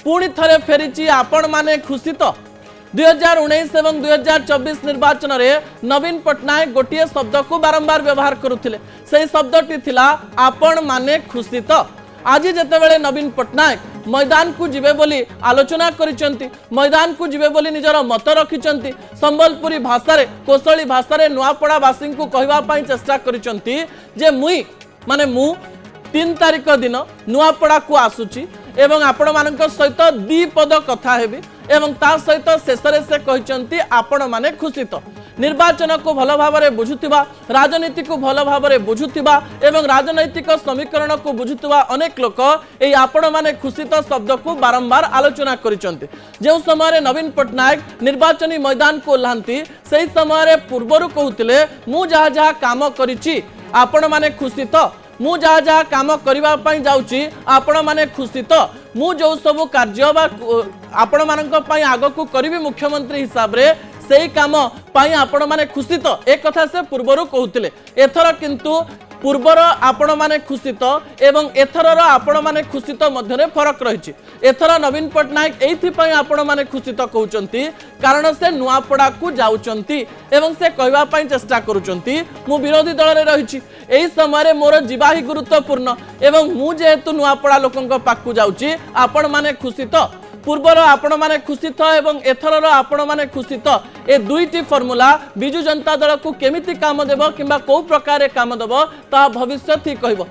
पुणी थरे फेरी आपण माने खुशी तो 2019 एवं 2024 निर्वाचन में नवीन पट्टनायक गोटे शब्द को बारंबार व्यवहार करुले से शब्दटी थिला आपण माने खुशी तो। आज जितेबाला नवीन पट्टनायक मैदान को जीवे बोली आलोचना करिसेंती, मैदान को जीवे बोली निजर मत रखिसेंती, संबलपुरी भाषा रे कोसली भाषा रे नुआपड़ावासी को कहवा पई चेष्टा करिसेंती जे मुई माने मु 3 तारिख दिन नुआपड़ा को आसुची एवं आपण मानक सहित द्विपद कथा हेबी एवं ता सहित शेषरे से कहते आपण माने खुशी तो। निर्वाचन को भल भाव बुझुवा, राजनीति को भल भाव बुझुवा एवं राजनैतिक समीकरण को बुझुवा अनेक लोक यही आपण माने खुशी तो शब्द को बारंबार आलोचना करिसेंती। जो समय नवीन पट्टनायक निर्वाचनी मैदान को ओह्लांती से समय पूर्वर कहते मु जहा जहा काम करिछि आपण माने खुशी तो, मु जहा जहा काम करिबा पई जाउची आपण माने खुशी तो, मु जो सब कार्य बा आपण मानक पई आगो को करिबी मुख्यमंत्री हिसाब रे सेही काम पई आपण माने खुशी तो एक कथा से पूर्वरु कहउतिले। एथर किंतु पूर्वर आपण माने खुशी तो एवं एथरर आपण माने खुशी तो मध्यरे फरक रहिछि। एथर नवीन पट्टनायक एथि पई आपण माने खुशी तो कहउचंती कारण से नुआपड़ा को जाउचंती एवं से कहवा पई चेष्टा करूचंती मु विरोधी दल रे रहिछि एही समय मोर जीवा ही गुरुत्वपूर्ण एवं मु जेहेतु नुआपड़ा लोकंक पाखु जाउछि आपण माने खुशी तो। पूर्वर आपण माने खुशी तो एवं एथरर आपण माने खुशी तो ए दुईटी फॉर्मूला बिजु जनता दल को केमिति काम देबो किंबा को प्रकार काम देबो ता भविष्य ही कहबो।